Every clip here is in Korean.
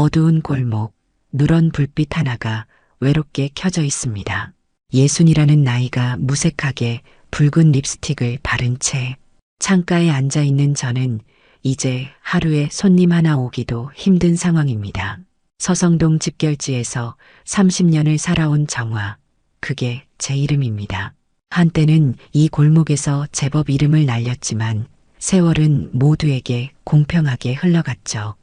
어두운 골목, 누런 불빛 하나가 외롭게 켜져 있습니다. 예순이라는 나이가 무색하게 붉은 립스틱을 바른 채 창가에 앉아 있는 저는 이제 하루에 손님 하나 오기도 힘든 상황입니다. 서성동 집결지에서 30년을 살아온 정화, 그게 제 이름입니다. 한때는 이 골목에서 제법 이름을 날렸지만 세월은 모두에게 공평하게 흘러갔죠.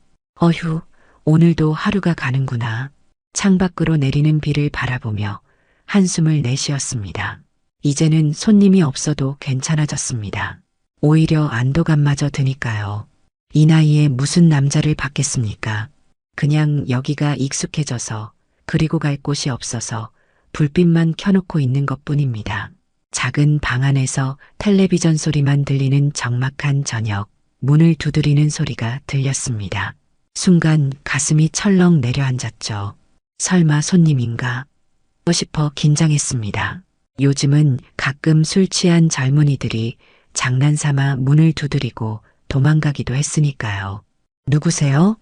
어휴, 오늘도 하루가 가는구나. 창밖으로 내리는 비를 바라보며 한숨을 내쉬었습니다. 이제는 손님이 없어도 괜찮아졌습니다. 오히려 안도감마저 드니까요. 이 나이에 무슨 남자를 받겠습니까? 그냥 여기가 익숙해져서 그리고 갈 곳이 없어서 불빛만 켜놓고 있는 것뿐입니다. 작은 방 안에서 텔레비전 소리만 들리는 적막한 저녁, 문을 두드리는 소리가 들렸습니다. 순간 가슴이 철렁 내려앉았죠. 설마 손님인가 싶어 긴장했습니다. 요즘은 가끔 술 취한 젊은이들이 장난삼아 문을 두드리고 도망가기도 했으니까요. 누구세요?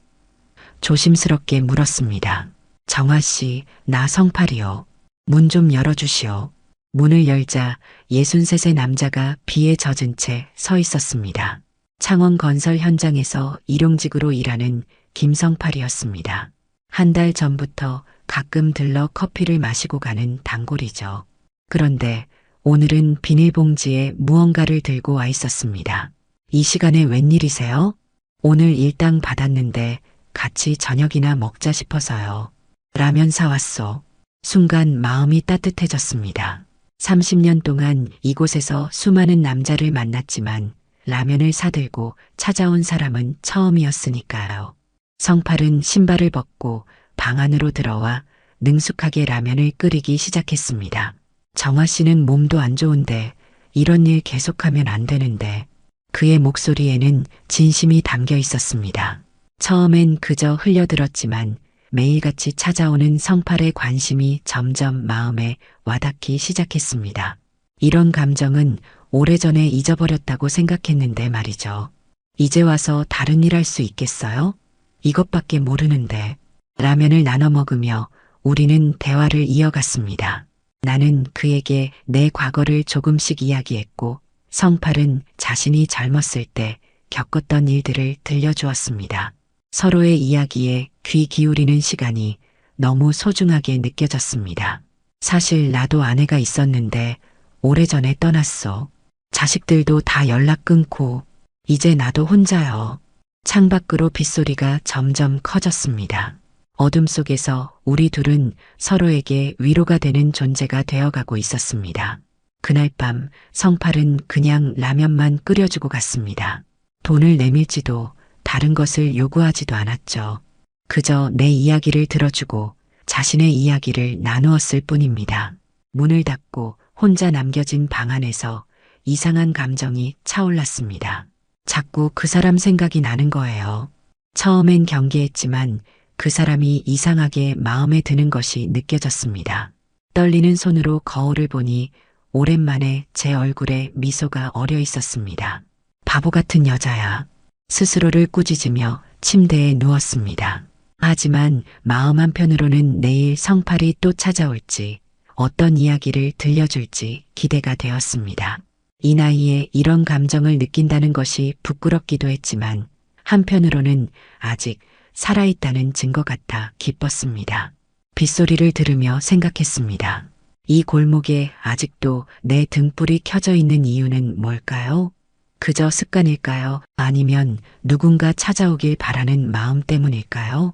조심스럽게 물었습니다. 정화 씨, 나 성팔이요. 문 좀 열어주시오. 문을 열자 63세 남자가 비에 젖은 채 서 있었습니다. 창원 건설 현장에서 일용직으로 일하는 김성팔이었습니다. 한 달 전부터 가끔 들러 커피를 마시고 가는 단골이죠. 그런데 오늘은 비닐봉지에 무언가를 들고 와 있었습니다. 이 시간에 웬일이세요? 오늘 일당 받았는데 같이 저녁이나 먹자 싶어서요. 라면 사왔소. 순간 마음이 따뜻해졌습니다. 30년 동안 이곳에서 수많은 남자를 만났지만 라면을 사들고 찾아온 사람은 처음이었으니까요. 성팔은 신발을 벗고 방 안으로 들어와 능숙하게 라면을 끓이기 시작했습니다. 정화 씨는 몸도 안 좋은데 이런 일 계속하면 안 되는데 그의 목소리에는 진심이 담겨 있었습니다. 처음엔 그저 흘려들었지만 매일같이 찾아오는 성팔의 관심이 점점 마음에 와닿기 시작했습니다. 이런 감정은 오래전에 잊어버렸다고 생각했는데 말이죠. 이제 와서 다른 일 할 수 있겠어요? 이것밖에 모르는데. 라면을 나눠 먹으며 우리는 대화를 이어갔습니다. 나는 그에게 내 과거를 조금씩 이야기했고 성팔은 자신이 젊었을 때 겪었던 일들을 들려주었습니다. 서로의 이야기에 귀 기울이는 시간이 너무 소중하게 느껴졌습니다. 사실 나도 아내가 있었는데 오래전에 떠났어. 자식들도 다 연락 끊고 이제 나도 혼자요. 창밖으로 빗소리가 점점 커졌습니다. 어둠 속에서 우리 둘은 서로에게 위로가 되는 존재가 되어가고 있었습니다. 그날 밤 성팔은 그냥 라면만 끓여주고 갔습니다. 돈을 내밀지도 다른 것을 요구하지도 않았죠. 그저 내 이야기를 들어주고 자신의 이야기를 나누었을 뿐입니다. 문을 닫고 혼자 남겨진 방 안에서 이상한 감정이 차올랐습니다. 자꾸 그 사람 생각이 나는 거예요. 처음엔 경계했지만 그 사람이 이상하게 마음에 드는 것이 느껴졌습니다. 떨리는 손으로 거울을 보니 오랜만에 제 얼굴에 미소가 어려 있었습니다. 바보 같은 여자야. 스스로를 꾸짖으며 침대에 누웠습니다. 하지만 마음 한편으로는 내일 성팔이 또 찾아올지 어떤 이야기를 들려줄지 기대가 되었습니다. 이 나이에 이런 감정을 느낀다는 것이 부끄럽기도 했지만 한편으로는 아직 살아있다는 증거 같아 기뻤습니다. 빗소리를 들으며 생각했습니다. 이 골목에 아직도 내 등불이 켜져 있는 이유는 뭘까요? 그저 습관일까요? 아니면 누군가 찾아오길 바라는 마음 때문일까요?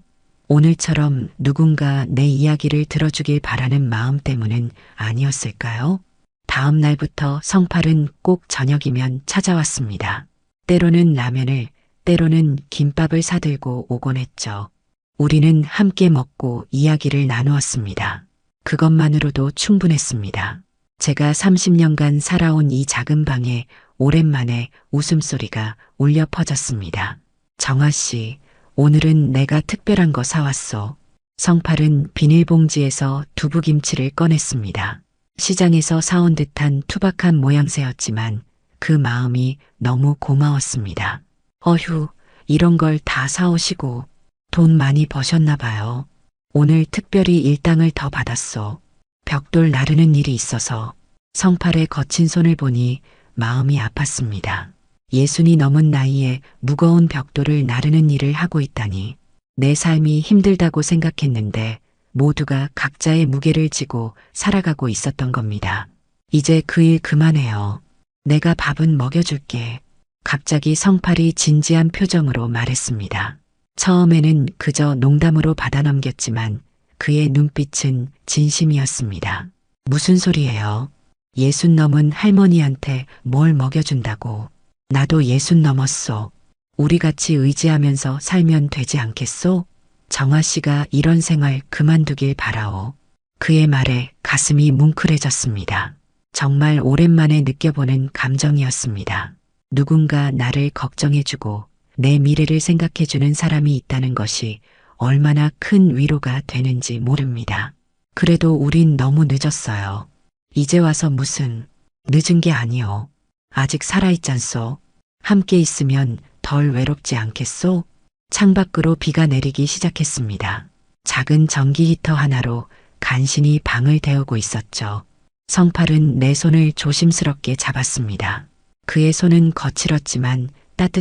오늘처럼 누군가 내 이야기를 들어주길 바라는 마음 때문은 아니었을까요? 다음 날부터 성팔은 꼭 저녁이면 찾아왔습니다. 때로는 라면을, 때로는 김밥을 사들고 오곤 했죠. 우리는 함께 먹고 이야기를 나누었습니다. 그것만으로도 충분했습니다. 제가 30년간 살아온 이 작은 방에 오랜만에 웃음소리가 울려 퍼졌습니다. 정화 씨, 오늘은 내가 특별한 거 사왔어. 성팔은 비닐봉지에서 두부김치를 꺼냈습니다. 시장에서 사온 듯한 투박한 모양새였지만 그 마음이 너무 고마웠습니다. 어휴, 이런 걸 다 사오시고 돈 많이 버셨나 봐요. 오늘 특별히 일당을 더 받았소. 벽돌 나르는 일이 있어서 성팔의 거친 손을 보니 마음이 아팠습니다. 예순이 넘은 나이에 무거운 벽돌을 나르는 일을 하고 있다니 내 삶이 힘들다고 생각했는데 모두가 각자의 무게를 지고 살아가고 있었던 겁니다. 이제 그 일 그만해요. 내가 밥은 먹여줄게. 갑자기 성팔이 진지한 표정으로 말했습니다. 처음에는 그저 농담으로 받아넘겼지만 그의 눈빛은 진심이었습니다. 무슨 소리예요? 60 넘은 할머니한테 뭘 먹여준다고. 나도 60 넘었소. 우리 같이 의지하면서 살면 되지 않겠소? 정아 씨가 이런 생활 그만두길 바라오. 그의 말에 가슴이 뭉클해졌습니다. 정말 오랜만에 느껴보는 감정이었습니다. 누군가 나를 걱정해주고 내 미래를 생각해주는 사람이 있다는 것이 얼마나 큰 위로가 되는지 모릅니다. 그래도 우린 너무 늦었어요. 이제 와서 무슨 늦은 게 아니오. 아직 살아있잖소. 함께 있으면 덜 외롭지 않겠소? 창밖으로 비가 내리기 시작했습니다. 작은 전기 히터 하나로 간신히 방을 데우고 있었죠. 성팔은 내 손을 조심스럽게 잡았습니다. 그의 손은 거칠었지만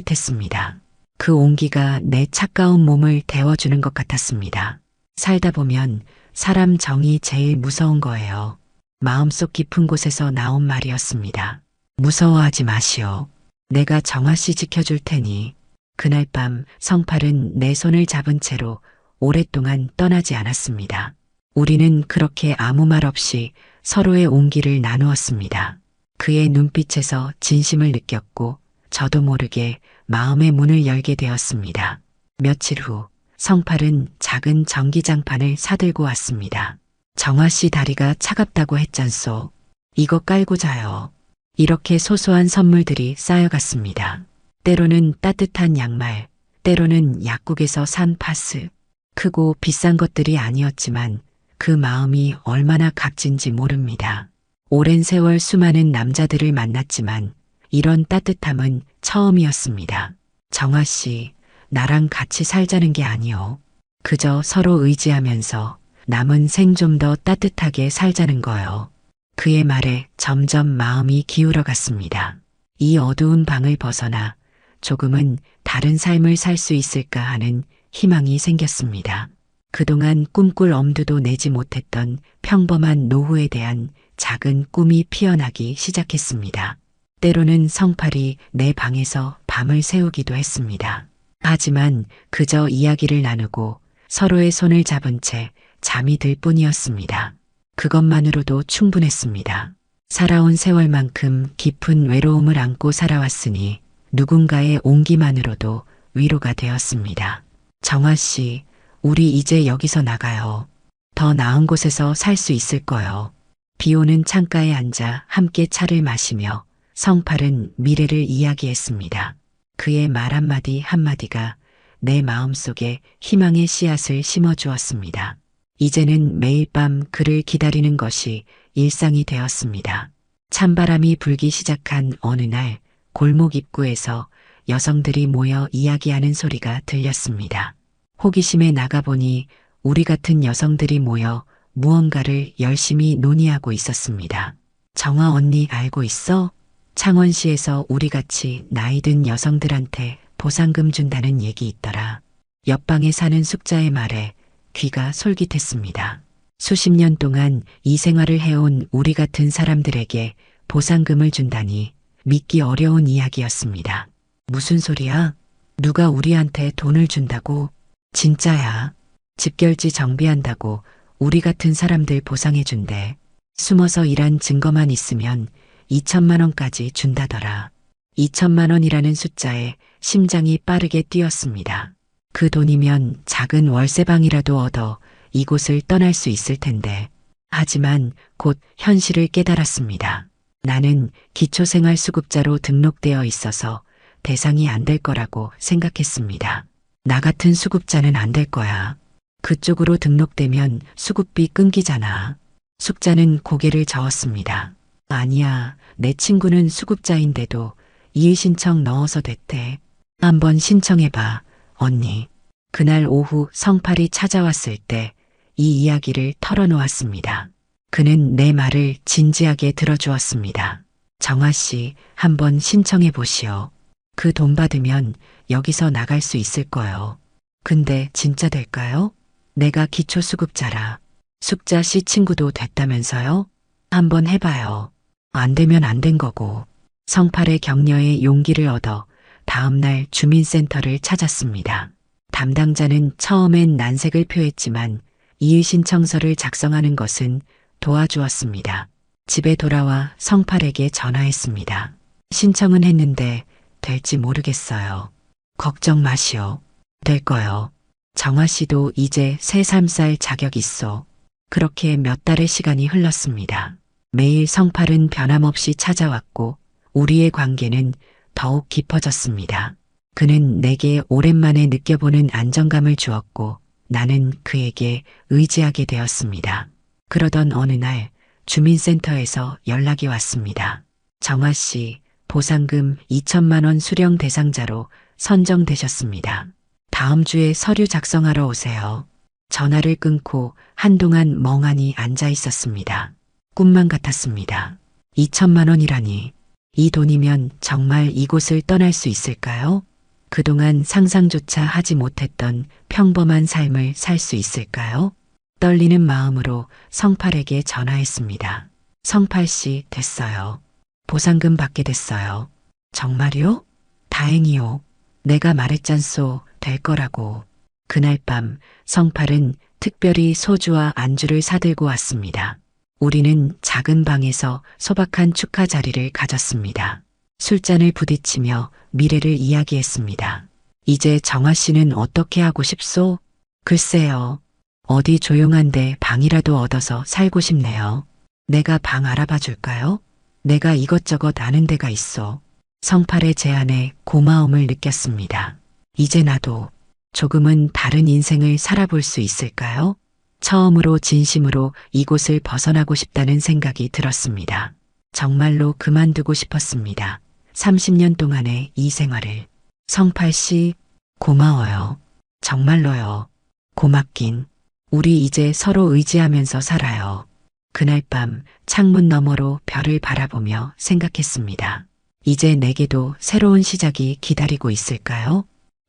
따뜻했습니다. 그 온기가 내 차가운 몸을 데워주는 것 같았습니다. 살다 보면 사람 정이 제일 무서운 거예요. 마음속 깊은 곳에서 나온 말이었습니다. 무서워하지 마시오. 내가 정아 씨 지켜줄 테니. 그날 밤 성팔은 내 손을 잡은 채로 오랫동안 떠나지 않았습니다. 우리는 그렇게 아무 말 없이 서로의 온기를 나누었습니다. 그의 눈빛에서 진심을 느꼈고 저도 모르게 마음의 문을 열게 되었습니다. 며칠 후 성팔은 작은 전기장판을 사들고 왔습니다. 정아 씨 다리가 차갑다고 했잖소. 이거 깔고 자요. 이렇게 소소한 선물들이 쌓여갔습니다. 때로는 따뜻한 양말, 때로는 약국에서 산 파스. 크고 비싼 것들이 아니었지만 그 마음이 얼마나 값진지 모릅니다. 오랜 세월 수많은 남자들을 만났지만 이런 따뜻함은 처음이었습니다. 정아 씨, 나랑 같이 살자는 게 아니오. 그저 서로 의지하면서 남은 생 좀 더 따뜻하게 살자는 거요. 그의 말에 점점 마음이 기울어 갔습니다. 이 어두운 방을 벗어나 조금은 다른 삶을 살 수 있을까 하는 희망이 생겼습니다. 그동안 꿈꿀 엄두도 내지 못했던 평범한 노후에 대한 작은 꿈이 피어나기 시작했습니다. 때로는 성팔이 내 방에서 밤을 새우기도 했습니다. 하지만 그저 이야기를 나누고 서로의 손을 잡은 채 잠이 들 뿐이었습니다. 그것만으로도 충분했습니다. 살아온 세월만큼 깊은 외로움을 안고 살아왔으니 누군가의 온기만으로도 위로가 되었습니다. 정아 씨, 우리 이제 여기서 나가요. 더 나은 곳에서 살 수 있을 거요. 비 오는 창가에 앉아 함께 차를 마시며 성팔은 미래를 이야기했습니다. 그의 말 한마디 한마디가 내 마음속에 희망의 씨앗을 심어주었습니다. 이제는 매일 밤 그를 기다리는 것이 일상이 되었습니다. 찬바람이 불기 시작한 어느 날 골목 입구에서 여성들이 모여 이야기하는 소리가 들렸습니다. 호기심에 나가보니 우리 같은 여성들이 모여 무언가를 열심히 논의하고 있었습니다. 정아 언니 알고 있어? 창원시에서 우리같이 나이 든 여성들한테 보상금 준다는 얘기 있더라. 옆방에 사는 숙자의 말에 귀가 솔깃했습니다. 수십 년 동안 이 생활을 해온 우리 같은 사람들에게 보상금을 준다니 믿기 어려운 이야기였습니다. 무슨 소리야? 누가 우리한테 돈을 준다고? 진짜야. 집결지 정비한다고 우리 같은 사람들 보상해준대. 숨어서 일한 증거만 있으면 2천만 원까지 준다더라. 2천만 원이라는 숫자에 심장이 빠르게 뛰었습니다. 그 돈이면 작은 월세방이라도 얻어 이곳을 떠날 수 있을 텐데. 하지만 곧 현실을 깨달았습니다. 나는 기초생활수급자로 등록되어 있어서 대상이 안 될 거라고 생각했습니다. 나 같은 수급자는 안 될 거야. 그쪽으로 등록되면 수급비 끊기잖아. 숙자는 고개를 저었습니다. 아니야, 내 친구는 수급자인데도 이의 신청 넣어서 됐대. 한번 신청해봐, 언니. 그날 오후 성팔이 찾아왔을 때 이 이야기를 털어놓았습니다. 그는 내 말을 진지하게 들어주었습니다. 정아 씨, 한번 신청해 보시오. 그 돈 받으면 여기서 나갈 수 있을 거요. 근데 진짜 될까요? 내가 기초수급자라. 숙자 씨 친구도 됐다면서요? 한번 해봐요. 안 되면 안 된 거고. 성팔의 격려에 용기를 얻어 다음날 주민센터를 찾았습니다. 담당자는 처음엔 난색을 표했지만 이의신청서를 작성하는 것은 도와주었습니다. 집에 돌아와 성팔에게 전화했습니다. 신청은 했는데 될지 모르겠어요. 걱정 마시오. 될 거요. 정아 씨도 이제 새 3살 자격 있어. 그렇게 몇 달의 시간이 흘렀습니다. 매일 성팔은 변함없이 찾아왔고 우리의 관계는 더욱 깊어졌습니다. 그는 내게 오랜만에 느껴보는 안정감을 주었고 나는 그에게 의지하게 되었습니다. 그러던 어느 날 주민센터에서 연락이 왔습니다. 정아 씨, 보상금 2천만 원 수령 대상자로 선정되셨습니다. 다음 주에 서류 작성하러 오세요. 전화를 끊고 한동안 멍하니 앉아 있었습니다. 꿈만 같았습니다. 2천만 원이라니. 이 돈이면 정말 이곳을 떠날 수 있을까요? 그동안 상상조차 하지 못했던 평범한 삶을 살 수 있을까요? 떨리는 마음으로 성팔에게 전화했습니다. 성팔 씨, 됐어요. 보상금 받게 됐어요. 정말요? 다행이요. 내가 말했잖소, 될 거라고. 그날 밤 성팔은 특별히 소주와 안주를 사들고 왔습니다. 우리는 작은 방에서 소박한 축하 자리를 가졌습니다. 술잔을 부딪히며 미래를 이야기했습니다. 이제 정아 씨는 어떻게 하고 싶소? 글쎄요. 어디 조용한데 방이라도 얻어서 살고 싶네요. 내가 방 알아봐 줄까요? 내가 이것저것 아는 데가 있어. 성팔의 제안에 고마움을 느꼈습니다. 이제 나도 조금은 다른 인생을 살아볼 수 있을까요? 처음으로 진심으로 이곳을 벗어나고 싶다는 생각이 들었습니다. 정말로 그만두고 싶었습니다. 30년 동안의 이 생활을. 성팔 씨, 고마워요. 정말로요. 고맙긴. 우리 이제 서로 의지하면서 살아요. 그날 밤 창문 너머로 별을 바라보며 생각했습니다. 이제 내게도 새로운 시작이 기다리고 있을까요?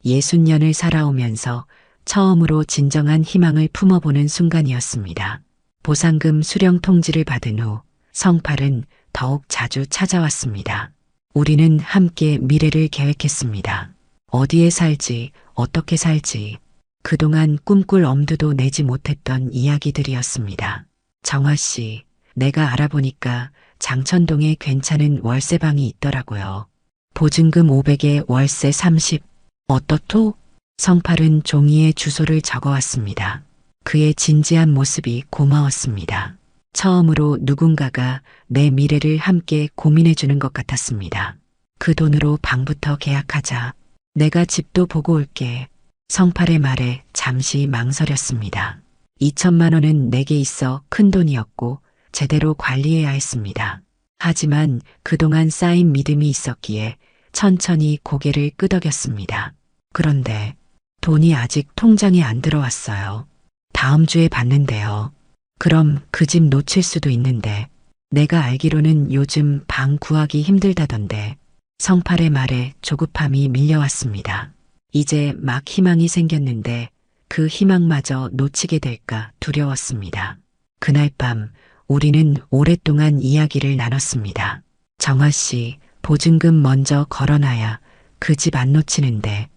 60년을 살아오면서 처음으로 진정한 희망을 품어보는 순간이었습니다. 보상금 수령 통지를 받은 후 성팔은 더욱 자주 찾아왔습니다. 우리는 함께 미래를 계획했습니다. 어디에 살지, 어떻게 살지, 그동안 꿈꿀 엄두도 내지 못했던 이야기들이었습니다. 정아 씨, 내가 알아보니까 장천동에 괜찮은 월세방이 있더라고요. 보증금 500에 월세 30. 어떻소? 성팔은 종이에 주소를 적어왔습니다. 그의 진지한 모습이 고마웠습니다. 처음으로 누군가가 내 미래를 함께 고민해주는 것 같았습니다. 그 돈으로 방부터 계약하자. 내가 집도 보고 올게. 성팔의 말에 잠시 망설였습니다. 2천만 원은 내게 있어 큰 돈이었고 제대로 관리해야 했습니다. 하지만 그동안 쌓인 믿음이 있었기에 천천히 고개를 끄덕였습니다. 그런데 돈이 아직 통장에 안 들어왔어요. 다음 주에 받는데요. 그럼 그 집 놓칠 수도 있는데 내가 알기로는 요즘 방 구하기 힘들다던데. 성팔의 말에 조급함이 밀려왔습니다. 이제 막 희망이 생겼는데 그 희망마저 놓치게 될까 두려웠습니다. 그날 밤 우리는 오랫동안 이야기를 나눴습니다. 정아 씨, 보증금 먼저 걸어놔야 그 집 안 놓치는데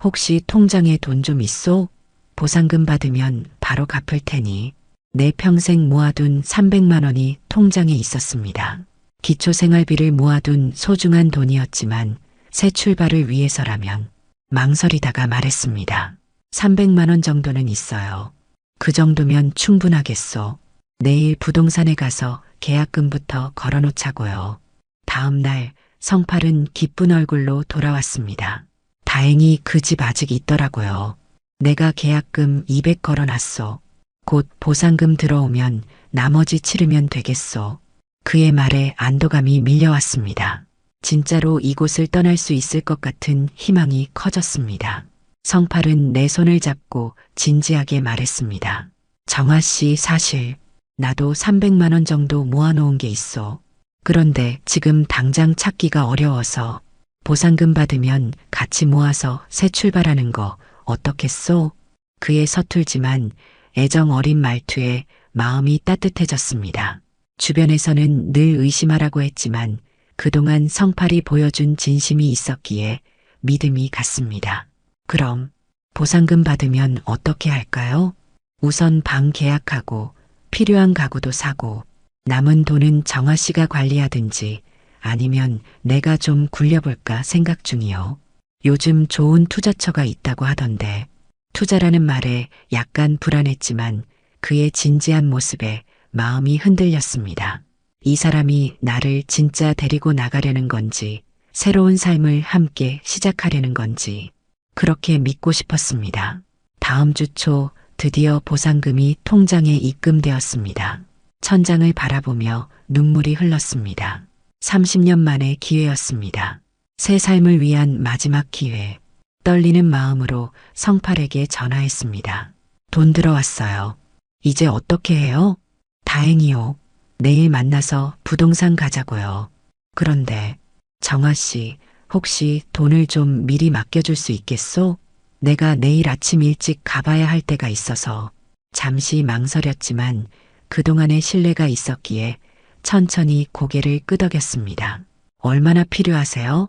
혹시 통장에 돈 좀 있소? 보상금 받으면 바로 갚을 테니. 내 평생 모아둔 300만 원이 통장에 있었습니다. 기초생활비를 모아둔 소중한 돈이었지만 새 출발을 위해서라면 망설이다가 말했습니다. 300만 원 정도는 있어요. 그 정도면 충분하겠소. 내일 부동산에 가서 계약금부터 걸어놓자고요. 다음 날 성팔은 기쁜 얼굴로 돌아왔습니다. 다행히 그 집 아직 있더라고요. 내가 계약금 200 걸어놨소. 곧 보상금 들어오면 나머지 치르면 되겠소. 그의 말에 안도감이 밀려왔습니다. 진짜로 이곳을 떠날 수 있을 것 같은 희망이 커졌습니다. 성팔은 내 손을 잡고 진지하게 말했습니다. 정아 씨, 사실 나도 300만 원 정도 모아놓은 게 있어. 그런데 지금 당장 찾기가 어려워서 보상금 받으면 같이 모아서 새 출발하는 거 어떻겠소? 그의 서툴지만 애정 어린 말투에 마음이 따뜻해졌습니다. 주변에서는 늘 의심하라고 했지만 그동안 성팔이 보여준 진심이 있었기에 믿음이 갔습니다. 그럼 보상금 받으면 어떻게 할까요? 우선 방 계약하고 필요한 가구도 사고 남은 돈은 정아 씨가 관리하든지 아니면 내가 좀 굴려볼까 생각 중이요. 요즘 좋은 투자처가 있다고 하던데 투자라는 말에 약간 불안했지만 그의 진지한 모습에 마음이 흔들렸습니다. 이 사람이 나를 진짜 데리고 나가려는 건지 새로운 삶을 함께 시작하려는 건지 그렇게 믿고 싶었습니다. 다음 주 초 드디어 보상금이 통장에 입금되었습니다. 천장을 바라보며 눈물이 흘렀습니다. 30년 만의 기회였습니다. 새 삶을 위한 마지막 기회. 떨리는 마음으로 성팔에게 전화했습니다. 돈 들어왔어요. 이제 어떻게 해요? 다행이요. 내일 만나서 부동산 가자고요. 그런데 정아 씨, 혹시 돈을 좀 미리 맡겨줄 수 있겠소? 내가 내일 아침 일찍 가봐야 할 때가 있어서 잠시 망설였지만 그동안의 신뢰가 있었기에 천천히 고개를 끄덕였습니다. 얼마나 필요하세요?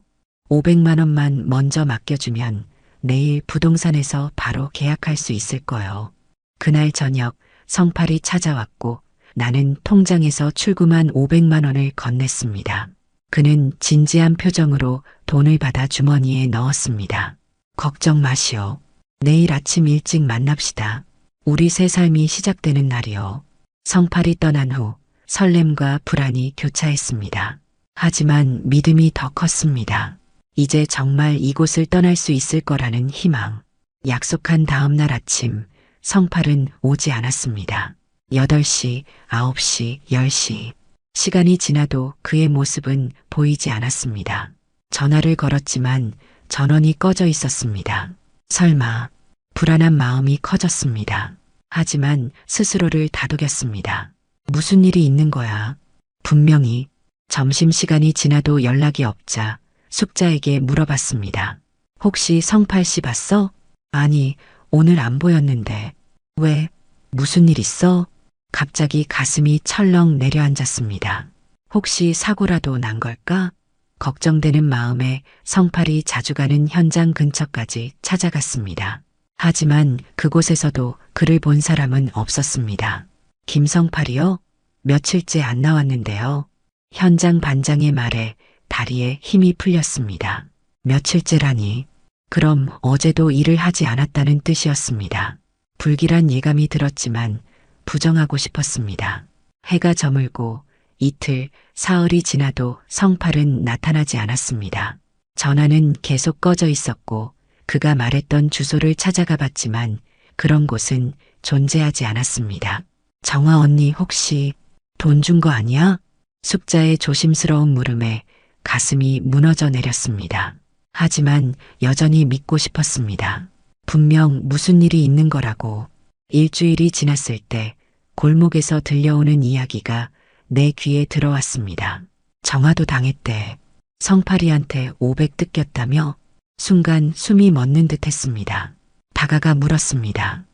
500만 원만 먼저 맡겨주면 내일 부동산에서 바로 계약할 수 있을 거요. 그날 저녁 성팔이 찾아왔고 나는 통장에서 출금한 500만 원을 건넸습니다. 그는 진지한 표정으로 돈을 받아 주머니에 넣었습니다. 걱정 마시오. 내일 아침 일찍 만납시다. 우리 새 삶이 시작되는 날이요. 성팔이 떠난 후 설렘과 불안이 교차했습니다. 하지만 믿음이 더 컸습니다. 이제 정말 이곳을 떠날 수 있을 거라는 희망. 약속한 다음 날 아침 성팔은 오지 않았습니다. 8시, 9시, 10시. 시간이 지나도 그의 모습은 보이지 않았습니다. 전화를 걸었지만 전원이 꺼져 있었습니다. 설마 불안한 마음이 커졌습니다. 하지만 스스로를 다독였습니다. 무슨 일이 있는 거야? 분명히 점심시간이 지나도 연락이 없자 숙자에게 물어봤습니다. 혹시 성팔 씨 봤어? 아니, 오늘 안 보였는데. 왜? 무슨 일 있어? 갑자기 가슴이 철렁 내려앉았습니다. 혹시 사고라도 난 걸까? 걱정되는 마음에 성팔이 자주 가는 현장 근처까지 찾아갔습니다. 하지만 그곳에서도 그를 본 사람은 없었습니다. 김성팔이요? 며칠째 안 나왔는데요. 현장 반장의 말에 다리에 힘이 풀렸습니다. 며칠째라니. 그럼 어제도 일을 하지 않았다는 뜻이었습니다. 불길한 예감이 들었지만 부정하고 싶었습니다. 해가 저물고 이틀, 사흘이 지나도 성팔은 나타나지 않았습니다. 전화는 계속 꺼져 있었고 그가 말했던 주소를 찾아가 봤지만 그런 곳은 존재하지 않았습니다. 정아 언니 혹시 돈 준 거 아니야? 숙자의 조심스러운 물음에 가슴이 무너져 내렸습니다. 하지만 여전히 믿고 싶었습니다. 분명 무슨 일이 있는 거라고. 일주일이 지났을 때 골목에서 들려오는 이야기가 내 귀에 들어왔습니다. 정아도 당했대. 성팔이한테 500 뜯겼다며? 순간 숨이 멎는 듯 했습니다. 다가가 물었습니다.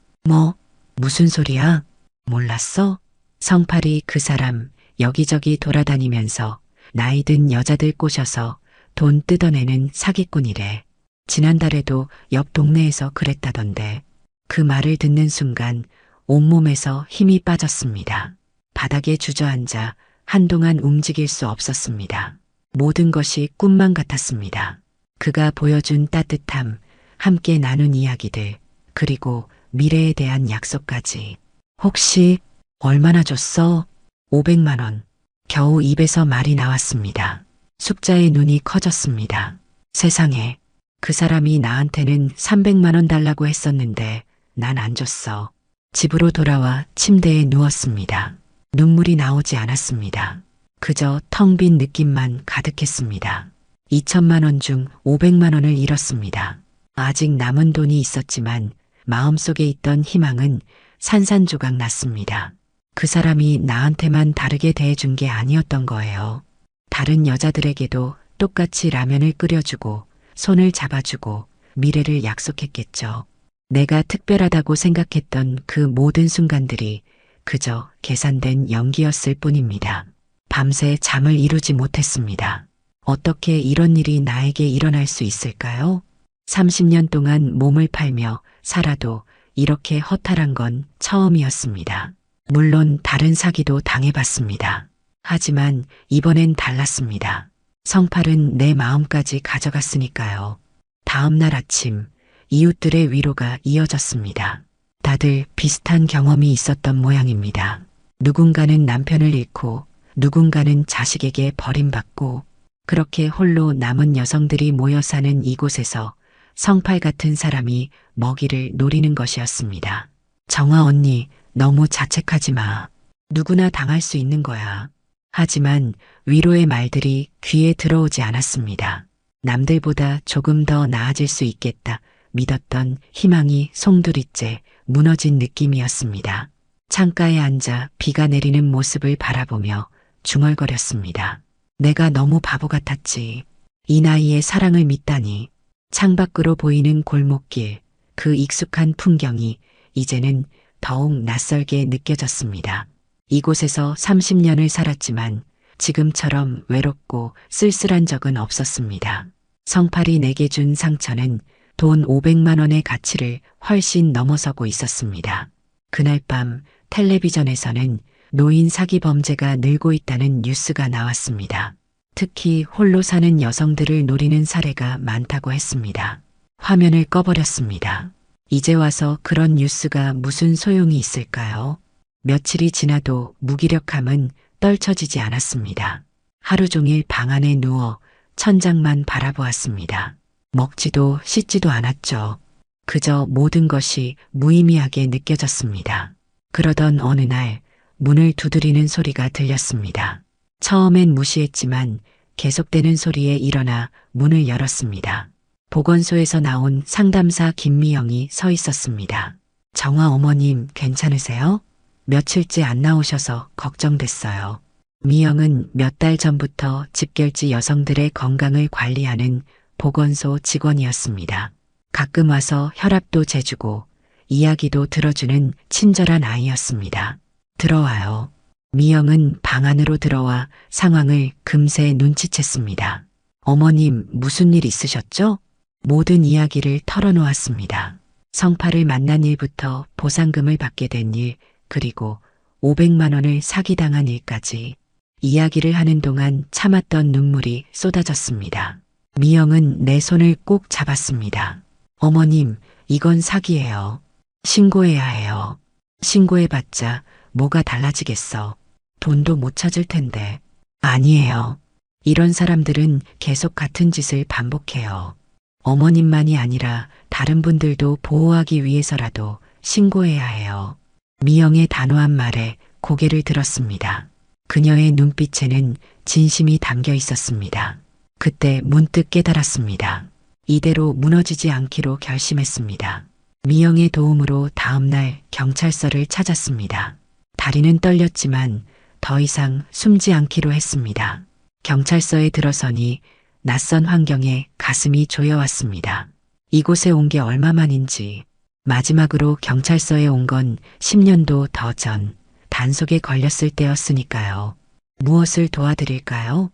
무슨 소리야? 몰랐어? 성팔이 그 사람 여기저기 돌아다니면서 나이든 여자들 꼬셔서 돈 뜯어내는 사기꾼이래. 지난달에도 옆 동네에서 그랬다던데. 그 말을 듣는 순간 온몸에서 힘이 빠졌습니다. 바닥에 주저앉아 한동안 움직일 수 없었습니다. 모든 것이 꿈만 같았습니다. 그가 보여준 따뜻함, 함께 나눈 이야기들, 그리고 미래에 대한 약속까지. 혹시 얼마나 줬어? 500만 원. 겨우 입에서 말이 나왔습니다. 숙자의 눈이 커졌습니다. 세상에, 그 사람이 나한테는 300만 원 달라고 했었는데 난 안 줬어. 집으로 돌아와 침대에 누웠습니다. 눈물이 나오지 않았습니다. 그저 텅 빈 느낌만 가득했습니다. 2천만 원 중 500만 원을 잃었습니다. 아직 남은 돈이 있었지만 마음속에 있던 희망은 산산조각 났습니다. 그 사람이 나한테만 다르게 대해준 게 아니었던 거예요. 다른 여자들에게도 똑같이 라면을 끓여주고 손을 잡아주고 미래를 약속했겠죠. 내가 특별하다고 생각했던 그 모든 순간들이 그저 계산된 연기였을 뿐입니다. 밤새 잠을 이루지 못했습니다. 어떻게 이런 일이 나에게 일어날 수 있을까요? 30년 동안 몸을 팔며 살아도 이렇게 허탈한 건 처음이었습니다. 물론 다른 사기도 당해봤습니다. 하지만 이번엔 달랐습니다. 성팔은 내 마음까지 가져갔으니까요. 다음 날 아침 이웃들의 위로가 이어졌습니다. 다들 비슷한 경험이 있었던 모양입니다. 누군가는 남편을 잃고 누군가는 자식에게 버림받고 그렇게 홀로 남은 여성들이 모여 사는 이곳에서 성팔 같은 사람이 먹이를 노리는 것이었습니다. 정아 언니, 너무 자책하지 마. 누구나 당할 수 있는 거야. 하지만 위로의 말들이 귀에 들어오지 않았습니다. 남들보다 조금 더 나아질 수 있겠다 믿었던 희망이 송두리째 무너진 느낌이었습니다. 창가에 앉아 비가 내리는 모습을 바라보며 중얼거렸습니다. 내가 너무 바보 같았지. 이 나이에 사랑을 믿다니. 창밖으로 보이는 골목길, 그 익숙한 풍경이 이제는 더욱 낯설게 느껴졌습니다. 이곳에서 30년을 살았지만 지금처럼 외롭고 쓸쓸한 적은 없었습니다. 성팔이 내게 준 상처는 돈 500만 원의 가치를 훨씬 넘어서고 있었습니다. 그날 밤 텔레비전에서는 노인 사기 범죄가 늘고 있다는 뉴스가 나왔습니다. 특히 홀로 사는 여성들을 노리는 사례가 많다고 했습니다. 화면을 꺼버렸습니다. 이제 와서 그런 뉴스가 무슨 소용이 있을까요? 며칠이 지나도 무기력함은 떨쳐지지 않았습니다. 하루 종일 방 안에 누워 천장만 바라보았습니다. 먹지도 씻지도 않았죠. 그저 모든 것이 무의미하게 느껴졌습니다. 그러던 어느 날 문을 두드리는 소리가 들렸습니다. 처음엔 무시했지만 계속되는 소리에 일어나 문을 열었습니다. 보건소에서 나온 상담사 김미영이 서 있었습니다. 정아 어머님 괜찮으세요? 며칠째 안 나오셔서 걱정됐어요. 미영은 몇 달 전부터 집결지 여성들의 건강을 관리하는 보건소 직원이었습니다. 가끔 와서 혈압도 재주고 이야기도 들어주는 친절한 아이였습니다. 들어와요. 미영은 방 안으로 들어와 상황을 금세 눈치챘습니다. 어머님 무슨 일 있으셨죠? 모든 이야기를 털어놓았습니다. 성팔을 만난 일부터 보상금을 받게 된 일, 그리고 500만 원을 사기당한 일까지 이야기를 하는 동안 참았던 눈물이 쏟아졌습니다. 미영은 내 손을 꼭 잡았습니다. 어머님, 이건 사기예요. 신고해야 해요. 신고해봤자 뭐가 달라지겠어. 돈도 못 찾을 텐데. 아니에요. 이런 사람들은 계속 같은 짓을 반복해요. 어머님만이 아니라 다른 분들도 보호하기 위해서라도 신고해야 해요. 미영의 단호한 말에 고개를 들었습니다. 그녀의 눈빛에는 진심이 담겨 있었습니다. 그때 문득 깨달았습니다. 이대로 무너지지 않기로 결심했습니다. 미영의 도움으로 다음날 경찰서를 찾았습니다. 다리는 떨렸지만 더 이상 숨지 않기로 했습니다. 경찰서에 들어서니 낯선 환경에 가슴이 조여왔습니다. 이곳에 온 게 얼마만인지, 마지막으로 경찰서에 온 건 10년도 더 전 단속에 걸렸을 때였으니까요. 무엇을 도와드릴까요?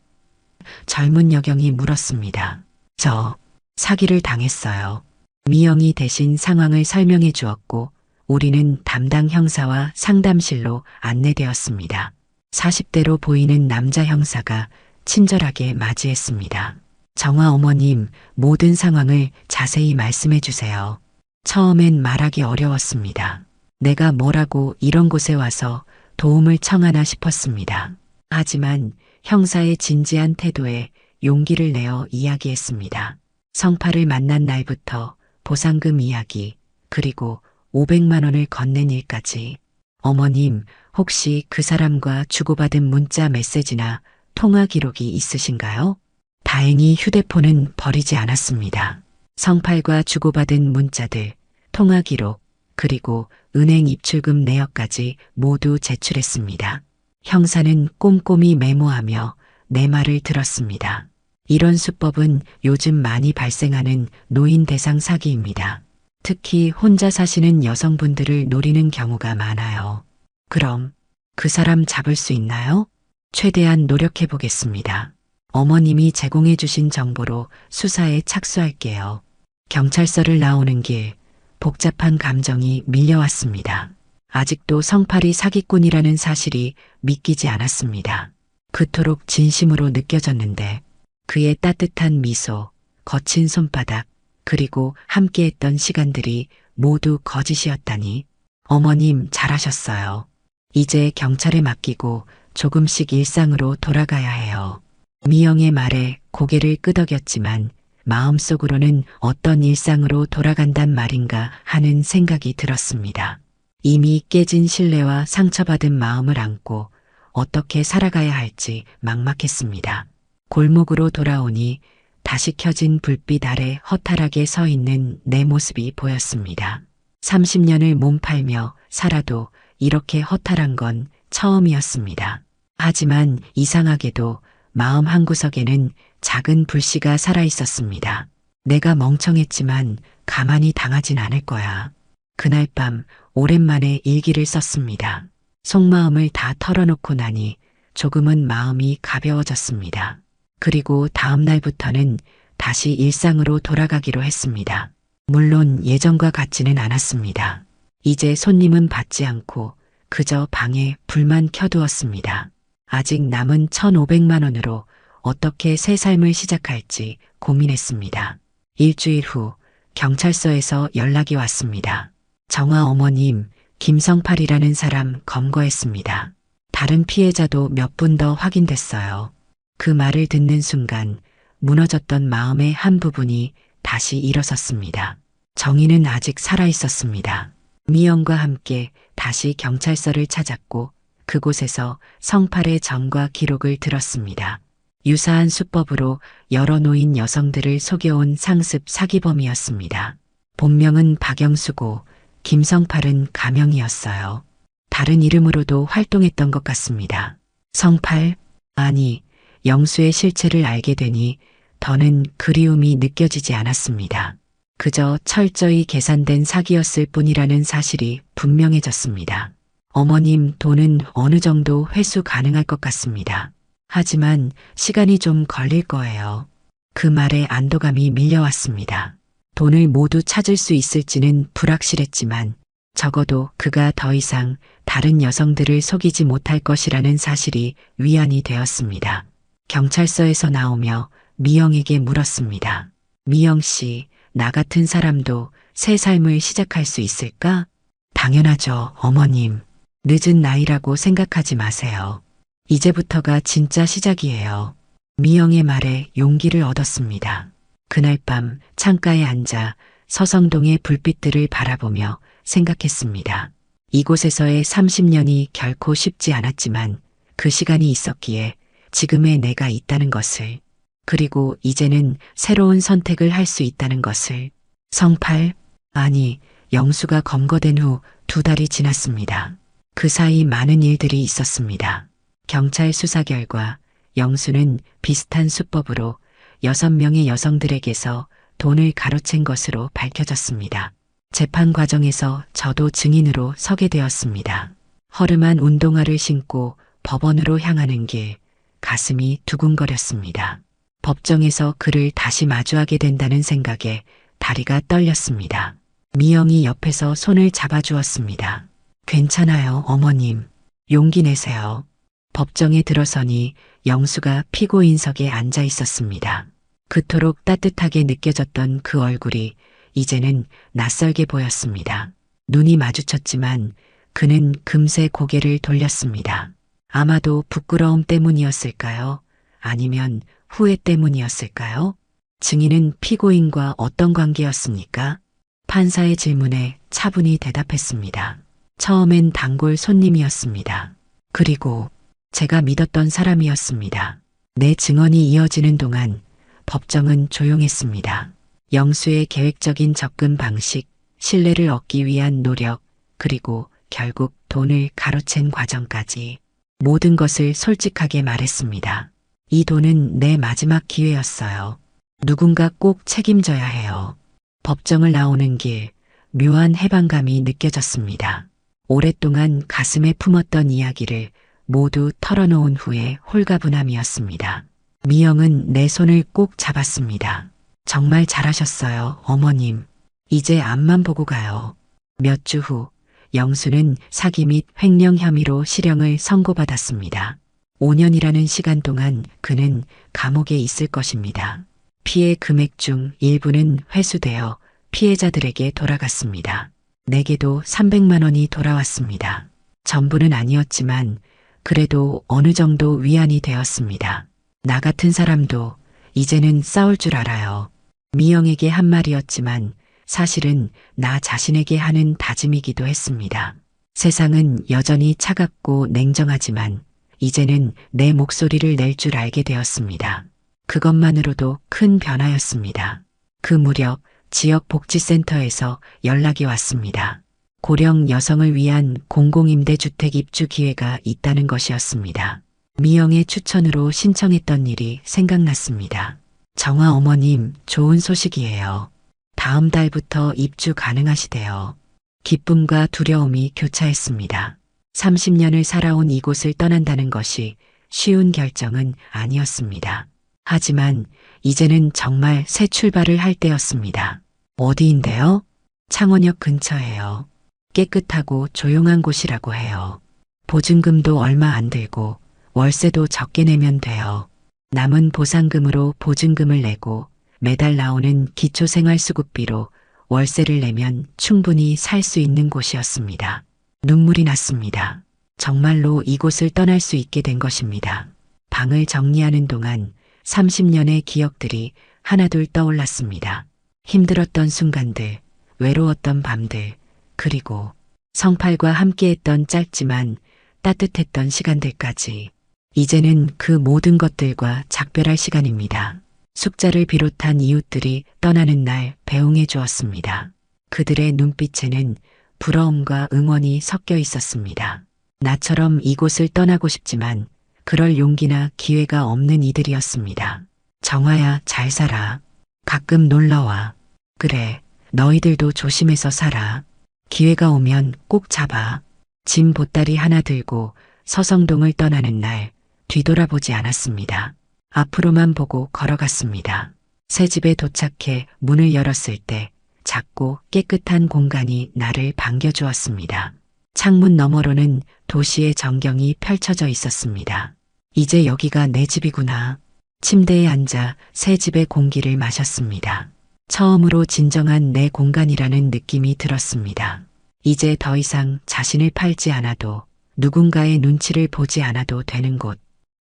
젊은 여경이 물었습니다. 저 사기를 당했어요. 미영이 대신 상황을 설명해 주었고 우리는 담당 형사와 상담실로 안내되었습니다. 40대로 보이는 남자 형사가 친절하게 맞이했습니다. 정아 어머님, 모든 상황을 자세히 말씀해 주세요. 처음엔 말하기 어려웠습니다. 내가 뭐라고 이런 곳에 와서 도움을 청하나 싶었습니다. 하지만 형사의 진지한 태도에 용기를 내어 이야기했습니다. 성팔을 만난 날부터 보상금 이야기, 그리고 500만 원을 건넨 일까지. 어머님, 혹시 그 사람과 주고받은 문자 메시지나 통화 기록이 있으신가요? 다행히 휴대폰은 버리지 않았습니다. 성팔과 주고받은 문자들, 통화 기록, 그리고 은행 입출금 내역까지 모두 제출했습니다. 형사는 꼼꼼히 메모하며 내 말을 들었습니다. 이런 수법은 요즘 많이 발생하는 노인 대상 사기입니다. 특히 혼자 사시는 여성분들을 노리는 경우가 많아요. 그럼 그 사람 잡을 수 있나요? 최대한 노력해 보겠습니다. 어머님이 제공해 주신 정보로 수사에 착수할게요. 경찰서를 나오는 길, 복잡한 감정이 밀려왔습니다. 아직도 성팔이 사기꾼이라는 사실이 믿기지 않았습니다. 그토록 진심으로 느껴졌는데 그의 따뜻한 미소, 거친 손바닥, 그리고 함께했던 시간들이 모두 거짓이었다니. 어머님 잘하셨어요. 이제 경찰에 맡기고 조금씩 일상으로 돌아가야 해요. 미영의 말에 고개를 끄덕였지만 마음속으로는 어떤 일상으로 돌아간단 말인가 하는 생각이 들었습니다. 이미 깨진 신뢰와 상처받은 마음을 안고 어떻게 살아가야 할지 막막했습니다. 골목으로 돌아오니 다시 켜진 불빛 아래 허탈하게 서 있는 내 모습이 보였습니다. 30년을 몸팔며 살아도 이렇게 허탈한 건 처음이었습니다. 하지만 이상하게도 마음 한구석에는 작은 불씨가 살아 있었습니다. 내가 멍청했지만 가만히 당하진 않을 거야. 그날 밤 오랜만에 일기를 썼습니다. 속마음을 다 털어놓고 나니 조금은 마음이 가벼워졌습니다. 그리고 다음 날부터는 다시 일상으로 돌아가기로 했습니다. 물론 예전과 같지는 않았습니다. 이제 손님은 받지 않고 그저 방에 불만 켜두었습니다. 아직 남은 1,500만 원으로 어떻게 새 삶을 시작할지 고민했습니다. 일주일 후 경찰서에서 연락이 왔습니다. 정아 어머님, 김성팔이라는 사람 검거했습니다. 다른 피해자도 몇 분 더 확인됐어요. 그 말을 듣는 순간 무너졌던 마음의 한 부분이 다시 일어섰습니다. 정의는 아직 살아 있었습니다. 미영과 함께 다시 경찰서를 찾았고 그곳에서 성팔의 전과 기록을 들었습니다. 유사한 수법으로 여러 노인 여성들을 속여온 상습 사기범이었습니다. 본명은 박영수고 김성팔은 가명이었어요. 다른 이름으로도 활동했던 것 같습니다. 성팔? 아니, 영수의 실체를 알게 되니 더는 그리움이 느껴지지 않았습니다. 그저 철저히 계산된 사기였을 뿐이라는 사실이 분명해졌습니다. 어머님 돈은 어느 정도 회수 가능할 것 같습니다. 하지만 시간이 좀 걸릴 거예요. 그 말에 안도감이 밀려왔습니다. 돈을 모두 찾을 수 있을지는 불확실했지만 적어도 그가 더 이상 다른 여성들을 속이지 못할 것이라는 사실이 위안이 되었습니다. 경찰서에서 나오며 미영에게 물었습니다. 미영 씨, 나 같은 사람도 새 삶을 시작할 수 있을까? 당연하죠, 어머님. 늦은 나이라고 생각하지 마세요. 이제부터가 진짜 시작이에요. 미영의 말에 용기를 얻었습니다. 그날 밤 창가에 앉아 서성동의 불빛들을 바라보며 생각했습니다. 이곳에서의 30년이 결코 쉽지 않았지만 그 시간이 있었기에 지금의 내가 있다는 것을, 그리고 이제는 새로운 선택을 할 수 있다는 것을. 성팔, 아니, 영수가 검거된 후 2달이 지났습니다. 그 사이 많은 일들이 있었습니다. 경찰 수사 결과 영수는 비슷한 수법으로 6명의 여성들에게서 돈을 가로챈 것으로 밝혀졌습니다. 재판 과정에서 저도 증인으로 서게 되었습니다. 허름한 운동화를 신고 법원으로 향하는 길, 가슴이 두근거렸습니다. 법정에서 그를 다시 마주하게 된다는 생각에 다리가 떨렸습니다. 미영이 옆에서 손을 잡아주었습니다. 괜찮아요, 어머님. 용기 내세요. 법정에 들어서니 영수가 피고인석에 앉아 있었습니다. 그토록 따뜻하게 느껴졌던 그 얼굴이 이제는 낯설게 보였습니다. 눈이 마주쳤지만 그는 금세 고개를 돌렸습니다. 아마도 부끄러움 때문이었을까요? 아니면 후회 때문이었을까요? 증인은 피고인과 어떤 관계였습니까? 판사의 질문에 차분히 대답했습니다. 처음엔 단골 손님이었습니다. 그리고 제가 믿었던 사람이었습니다. 내 증언이 이어지는 동안 법정은 조용했습니다. 영수의 계획적인 접근 방식, 신뢰를 얻기 위한 노력, 그리고 결국 돈을 가로챈 과정까지 모든 것을 솔직하게 말했습니다. 이 돈은 내 마지막 기회였어요. 누군가 꼭 책임져야 해요. 법정을 나오는 길, 묘한 해방감이 느껴졌습니다. 오랫동안 가슴에 품었던 이야기를 모두 털어놓은 후에 홀가분함이었습니다. 미영은 내 손을 꼭 잡았습니다. 정말 잘하셨어요, 어머님. 이제 앞만 보고 가요. 몇 주 후, 영수는 사기 및 횡령 혐의로 실형을 선고받았습니다. 5년이라는 시간 동안 그는 감옥에 있을 것입니다. 피해 금액 중 일부는 회수되어 피해자들에게 돌아갔습니다. 내게도 300만 원이 돌아왔습니다. 전부는 아니었지만 그래도 어느 정도 위안이 되었습니다. 나 같은 사람도 이제는 싸울 줄 알아요. 미영에게 한 말이었지만 사실은 나 자신에게 하는 다짐이기도 했습니다. 세상은 여전히 차갑고 냉정하지만 이제는 내 목소리를 낼 줄 알게 되었습니다. 그것만으로도 큰 변화였습니다. 그 무렵 지역 복지센터에서 연락이 왔습니다. 고령 여성을 위한 공공임대주택 입주 기회가 있다는 것이었습니다. 미영의 추천으로 신청했던 일이 생각났습니다. 정화 어머님, 좋은 소식이에요. 다음 달부터 입주 가능하시대요. 기쁨과 두려움이 교차했습니다. 30년을 살아온 이곳을 떠난다는 것이 쉬운 결정은 아니었습니다. 하지만 이제는 정말 새 출발을 할 때였습니다. 어디인데요? 창원역 근처예요. 깨끗하고 조용한 곳이라고 해요. 보증금도 얼마 안 들고 월세도 적게 내면 돼요. 남은 보상금으로 보증금을 내고 매달 나오는 기초생활수급비로 월세를 내면 충분히 살 수 있는 곳이었습니다. 눈물이 났습니다. 정말로 이곳을 떠날 수 있게 된 것입니다. 방을 정리하는 동안 30년의 기억들이 하나둘 떠올랐습니다. 힘들었던 순간들, 외로웠던 밤들, 그리고 성팔과 함께했던 짧지만 따뜻했던 시간들까지. 이제는 그 모든 것들과 작별할 시간입니다. 숙자를 비롯한 이웃들이 떠나는 날 배웅해 주었습니다. 그들의 눈빛에는 부러움과 응원이 섞여 있었습니다. 나처럼 이곳을 떠나고 싶지만 그럴 용기나 기회가 없는 이들이었습니다. 정화야, 잘 살아. 가끔 놀러와. 그래, 너희들도 조심해서 살아. 기회가 오면 꼭 잡아. 짐 보따리 하나 들고 서성동을 떠나는 날 뒤돌아보지 않았습니다. 앞으로만 보고 걸어갔습니다. 새 집에 도착해 문을 열었을 때 작고 깨끗한 공간이 나를 반겨주었습니다. 창문 너머로는 도시의 전경이 펼쳐져 있었습니다. 이제 여기가 내 집이구나. 침대에 앉아 새 집의 공기를 마셨습니다. 처음으로 진정한 내 공간이라는 느낌이 들었습니다. 이제 더 이상 자신을 팔지 않아도 누군가의 눈치를 보지 않아도 되는 곳.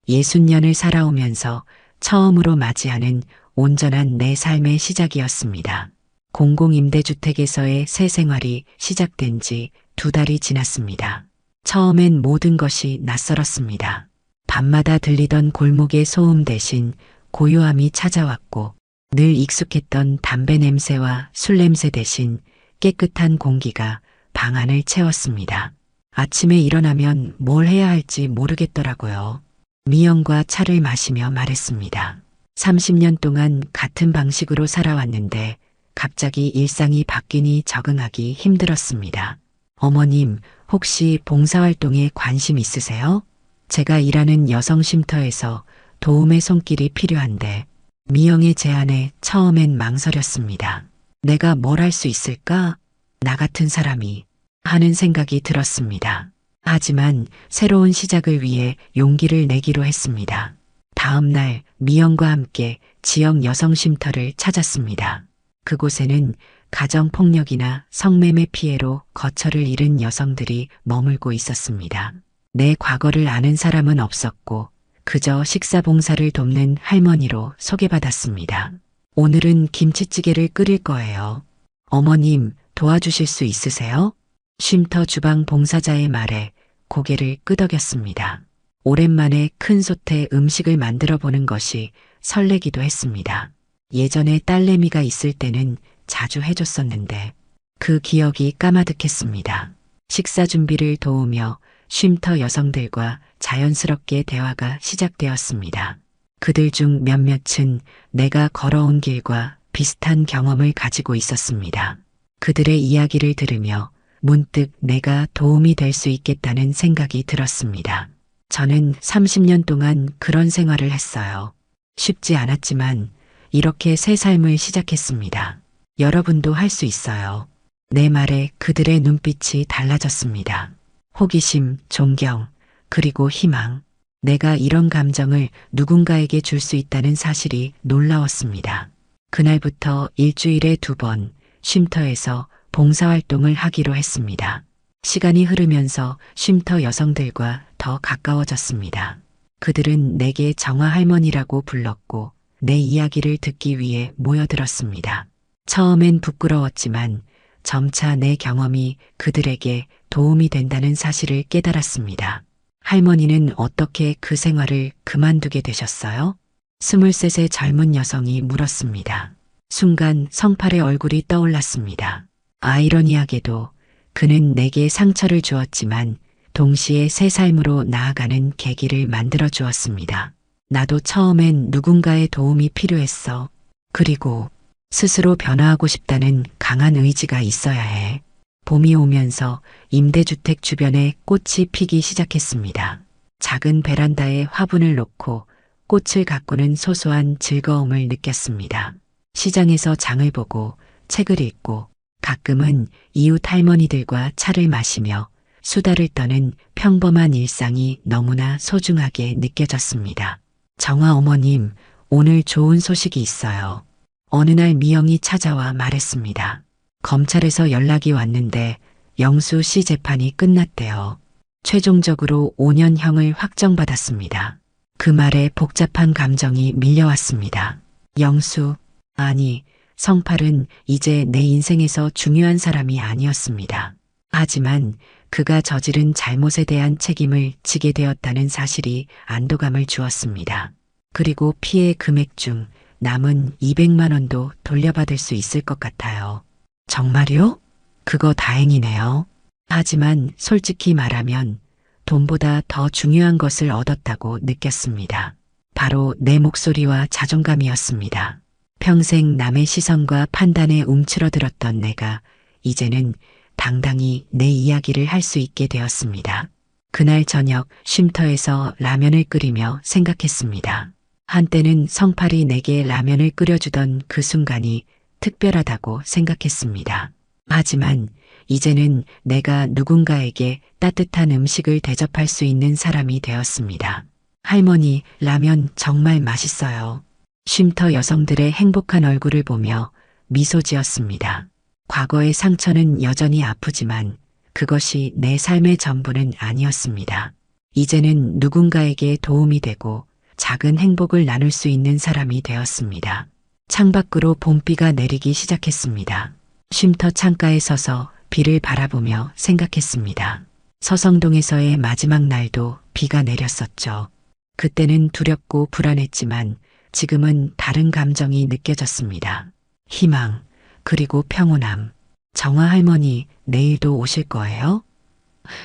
60년을 살아오면서 처음으로 맞이하는 온전한 내 삶의 시작이었습니다. 공공임대주택에서의 새 생활이 시작된 지 2달이 지났습니다. 처음엔 모든 것이 낯설었습니다. 밤마다 들리던 골목의 소음 대신 고요함이 찾아왔고 늘 익숙했던 담배 냄새와 술 냄새 대신 깨끗한 공기가 방 안을 채웠습니다. 아침에 일어나면 뭘 해야 할지 모르겠더라고요. 미영과 차를 마시며 말했습니다. 30년 동안 같은 방식으로 살아왔는데 갑자기 일상이 바뀌니 적응하기 힘들었습니다. 어머님, 혹시 봉사활동에 관심 있으세요? 제가 일하는 여성쉼터에서 도움의 손길이 필요한데 미영의 제안에 처음엔 망설였습니다. 내가 뭘 할 수 있을까? 나 같은 사람이 하는 생각이 들었습니다. 하지만 새로운 시작을 위해 용기를 내기로 했습니다. 다음 날 미영과 함께 지역 여성쉼터를 찾았습니다. 그곳에는 가정폭력이나 성매매 피해로 거처를 잃은 여성들이 머물고 있었습니다. 내 과거를 아는 사람은 없었고 그저 식사 봉사를 돕는 할머니로 소개받았습니다. 오늘은 김치찌개를 끓일 거예요. 어머님, 도와주실 수 있으세요? 쉼터 주방 봉사자의 말에 고개를 끄덕였습니다. 오랜만에 큰 솥에 음식을 만들어 보는 것이 설레기도 했습니다. 예전에 딸내미가 있을 때는 자주 해줬었는데 그 기억이 까마득했습니다. 식사 준비를 도우며 쉼터 여성들과 자연스럽게 대화가 시작되었습니다. 그들 중 몇몇은 내가 걸어온 길과 비슷한 경험을 가지고 있었습니다. 그들의 이야기를 들으며 문득 내가 도움이 될 수 있겠다는 생각이 들었습니다. 저는 30년 동안 그런 생활을 했어요. 쉽지 않았지만 이렇게 새 삶을 시작했습니다. 여러분도 할 수 있어요. 내 말에 그들의 눈빛이 달라졌습니다. 호기심, 존경, 그리고 희망. 내가 이런 감정을 누군가에게 줄 수 있다는 사실이 놀라웠습니다. 그날부터 일주일에 2번 쉼터에서 봉사활동을 하기로 했습니다. 시간이 흐르면서 쉼터 여성들과 더 가까워졌습니다. 그들은 내게 정화 할머니라고 불렀고 내 이야기를 듣기 위해 모여들었습니다. 처음엔 부끄러웠지만 점차 내 경험이 그들에게 도움이 된다는 사실을 깨달았습니다. 할머니는 어떻게 그 생활을 그만두게 되셨어요? 23의 젊은 여성이 물었습니다. 순간 성팔의 얼굴이 떠올랐습니다. 아이러니하게도 그는 내게 상처를 주었지만 동시에 새 삶으로 나아가는 계기를 만들어 주었습니다. 나도 처음엔 누군가의 도움이 필요했어. 그리고 스스로 변화하고 싶다는 강한 의지가 있어야 해. 봄이 오면서 임대주택 주변에 꽃이 피기 시작했습니다. 작은 베란다에 화분을 놓고 꽃을 가꾸는 소소한 즐거움을 느꼈습니다. 시장에서 장을 보고 책을 읽고 가끔은 이웃 할머니들과 차를 마시며 수다를 떠는 평범한 일상이 너무나 소중하게 느껴졌습니다. 정화 어머님, 오늘 좋은 소식이 있어요. 어느 날 미영이 찾아와 말했습니다. 검찰에서 연락이 왔는데 영수 씨 재판이 끝났대요. 최종적으로 5년형을 확정받았습니다. 그 말에 복잡한 감정이 밀려왔습니다. 영수, 아니, 성팔은 이제 내 인생에서 중요한 사람이 아니었습니다. 하지만 그가 저지른 잘못에 대한 책임을 지게 되었다는 사실이 안도감을 주었습니다. 그리고 피해 금액 중 남은 200만 원도 돌려받을 수 있을 것 같아요. 정말요? 그거 다행이네요. 하지만 솔직히 말하면 돈보다 더 중요한 것을 얻었다고 느꼈습니다. 바로 내 목소리와 자존감이었습니다. 평생 남의 시선과 판단에 움츠러들었던 내가 이제는 당당히 내 이야기를 할 수 있게 되었습니다. 그날 저녁 쉼터에서 라면을 끓이며 생각했습니다. 한때는 성팔이 내게 라면을 끓여주던 그 순간이 특별하다고 생각했습니다. 하지만 이제는 내가 누군가에게 따뜻한 음식을 대접할 수 있는 사람이 되었습니다. 할머니, 라면 정말 맛있어요. 쉼터 여성들의 행복한 얼굴을 보며 미소 지었습니다. 과거의 상처는 여전히 아프지만 그것이 내 삶의 전부는 아니었습니다. 이제는 누군가에게 도움이 되고 작은 행복을 나눌 수 있는 사람이 되었습니다. 창밖으로 봄비가 내리기 시작했습니다. 쉼터 창가에 서서 비를 바라보며 생각했습니다. 서성동에서의 마지막 날도 비가 내렸었죠. 그때는 두렵고 불안했지만 지금은 다른 감정이 느껴졌습니다. 희망, 그리고 평온함. 정화 할머니, 내일도 오실 거예요?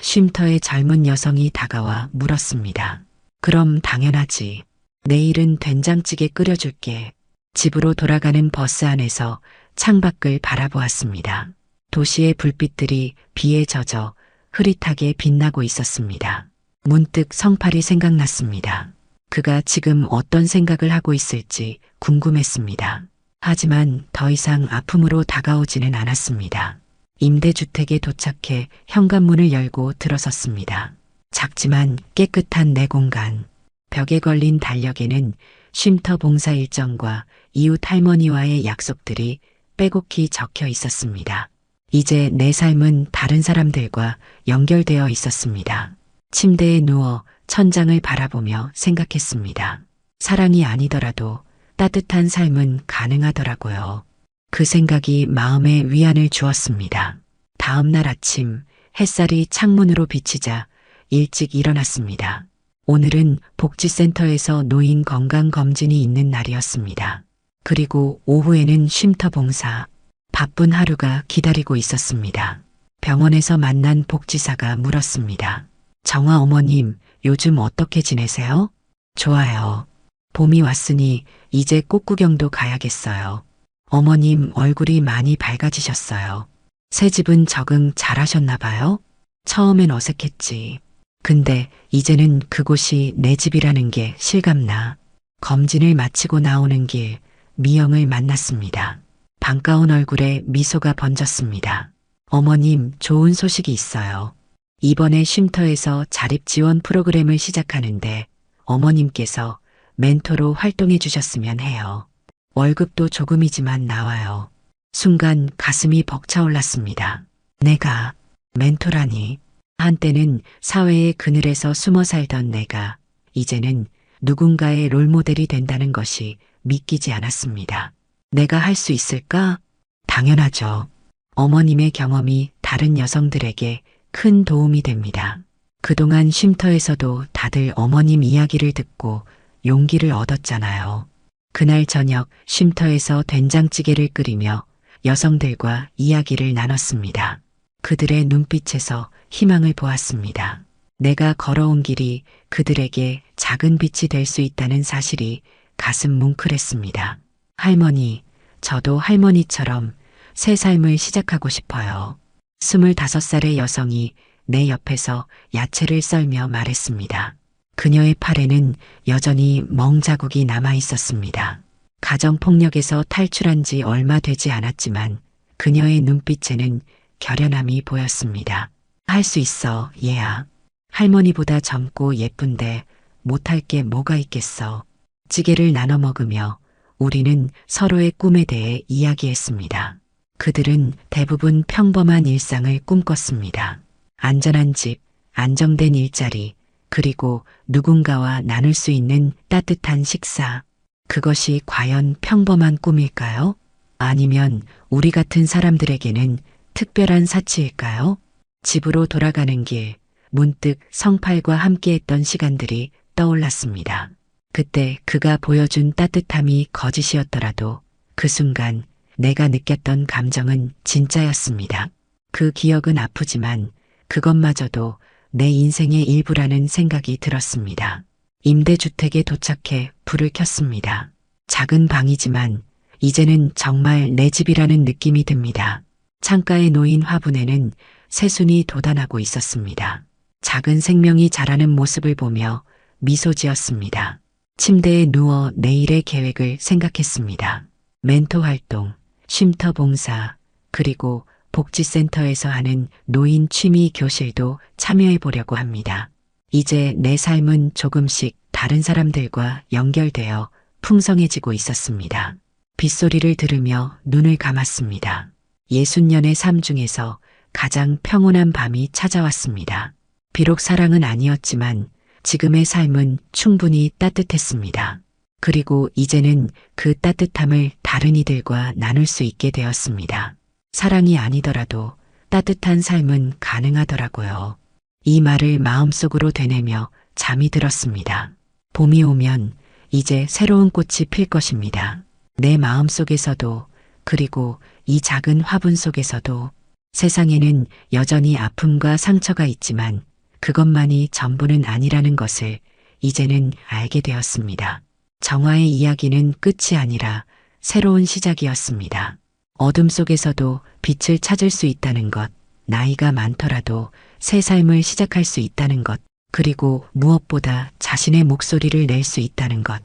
쉼터의 젊은 여성이 다가와 물었습니다. 그럼 당연하지. 내일은 된장찌개 끓여줄게. 집으로 돌아가는 버스 안에서 창밖을 바라보았습니다. 도시의 불빛들이 비에 젖어 흐릿하게 빛나고 있었습니다. 문득 성팔이 생각났습니다. 그가 지금 어떤 생각을 하고 있을지 궁금했습니다. 하지만 더 이상 아픔으로 다가오지는 않았습니다. 임대주택에 도착해 현관문을 열고 들어섰습니다. 작지만 깨끗한 내 공간. 벽에 걸린 달력에는 쉼터 봉사 일정과 이웃 할머니와의 약속들이 빼곡히 적혀 있었습니다. 이제 내 삶은 다른 사람들과 연결되어 있었습니다. 침대에 누워 천장을 바라보며 생각했습니다. 사랑이 아니더라도 따뜻한 삶은 가능하더라고요. 그 생각이 마음에 위안을 주었습니다. 다음 날 아침 햇살이 창문으로 비치자 일찍 일어났습니다. 오늘은 복지센터에서 노인 건강검진이 있는 날이었습니다. 그리고 오후에는 쉼터 봉사. 바쁜 하루가 기다리고 있었습니다. 병원에서 만난 복지사가 물었습니다. 정화 어머님, 요즘 어떻게 지내세요? 좋아요. 봄이 왔으니 이제 꽃구경도 가야겠어요. 어머님 얼굴이 많이 밝아지셨어요. 새 집은 적응 잘하셨나 봐요? 처음엔 어색했지. 근데 이제는 그곳이 내 집이라는 게 실감나. 검진을 마치고 나오는 길 미영을 만났습니다. 반가운 얼굴에 미소가 번졌습니다. 어머님, 좋은 소식이 있어요. 이번에 쉼터에서 자립 지원 프로그램을 시작하는데 어머님께서 멘토로 활동해 주셨으면 해요. 월급도 조금이지만 나와요. 순간 가슴이 벅차올랐습니다. 내가 멘토라니. 한때는 사회의 그늘에서 숨어 살던 내가 이제는 누군가의 롤모델이 된다는 것이 믿기지 않았습니다. 내가 할 수 있을까? 당연하죠. 어머님의 경험이 다른 여성들에게 큰 도움이 됩니다. 그동안 쉼터에서도 다들 어머님 이야기를 듣고 용기를 얻었잖아요. 그날 저녁 쉼터에서 된장찌개를 끓이며 여성들과 이야기를 나눴습니다. 그들의 눈빛에서 희망을 보았습니다. 내가 걸어온 길이 그들에게 작은 빛이 될 수 있다는 사실이 가슴 뭉클했습니다. 할머니, 저도 할머니처럼 새 삶을 시작하고 싶어요. 25살의 여성이 내 옆에서 야채를 썰며 말했습니다. 그녀의 팔에는 여전히 멍자국이 남아 있었습니다. 가정폭력에서 탈출한 지 얼마 되지 않았지만 그녀의 눈빛에는 결연함이 보였습니다. 할 수 있어, 얘야. 할머니보다 젊고 예쁜데 못할 게 뭐가 있겠어. 찌개를 나눠 먹으며 우리는 서로의 꿈에 대해 이야기했습니다. 그들은 대부분 평범한 일상을 꿈꿨습니다. 안전한 집, 안정된 일자리, 그리고 누군가와 나눌 수 있는 따뜻한 식사. 그것이 과연 평범한 꿈일까요? 아니면 우리 같은 사람들에게는 특별한 사치일까요? 집으로 돌아가는 길, 문득 성팔과 함께했던 시간들이 떠올랐습니다. 그때 그가 보여준 따뜻함이 거짓이었더라도 그 순간 내가 느꼈던 감정은 진짜였습니다. 그 기억은 아프지만 그것마저도 내 인생의 일부라는 생각이 들었습니다. 임대주택에 도착해 불을 켰습니다. 작은 방이지만 이제는 정말 내 집이라는 느낌이 듭니다. 창가에 놓인 화분에는 새순이 돋아나고 있었습니다. 작은 생명이 자라는 모습을 보며 미소 지었습니다. 침대에 누워 내일의 계획을 생각했습니다. 멘토 활동, 쉼터 봉사, 그리고 복지센터에서 하는 노인 취미 교실도 참여해 보려고 합니다. 이제 내 삶은 조금씩 다른 사람들과 연결되어 풍성해지고 있었습니다. 빗소리를 들으며 눈을 감았습니다. 60년의 삶 중에서 가장 평온한 밤이 찾아왔습니다. 비록 사랑은 아니었지만 지금의 삶은 충분히 따뜻했습니다. 그리고 이제는 그 따뜻함을 다른 이들과 나눌 수 있게 되었습니다. 사랑이 아니더라도 따뜻한 삶은 가능하더라고요. 이 말을 마음속으로 되뇌며 잠이 들었습니다. 봄이 오면 이제 새로운 꽃이 필 것입니다. 내 마음속에서도, 그리고 이 작은 화분 속에서도. 세상에는 여전히 아픔과 상처가 있지만 그것만이 전부는 아니라는 것을 이제는 알게 되었습니다. 정화의 이야기는 끝이 아니라 새로운 시작이었습니다. 어둠 속에서도 빛을 찾을 수 있다는 것, 나이가 많더라도 새 삶을 시작할 수 있다는 것, 그리고 무엇보다 자신의 목소리를 낼 수 있다는 것.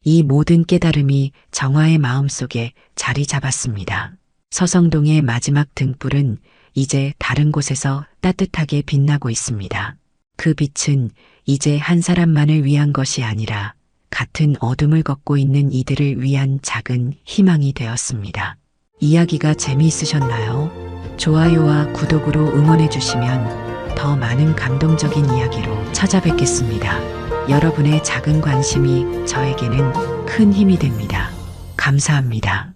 이 모든 깨달음이 정화의 마음속에 자리 잡았습니다. 서성동의 마지막 등불은 이제 다른 곳에서 따뜻하게 빛나고 있습니다. 그 빛은 이제 한 사람만을 위한 것이 아니라 같은 어둠을 걷고 있는 이들을 위한 작은 희망이 되었습니다. 이야기가 재미있으셨나요? 좋아요와 구독으로 응원해 주시면 더 많은 감동적인 이야기로 찾아뵙겠습니다. 여러분의 작은 관심이 저에게는 큰 힘이 됩니다. 감사합니다.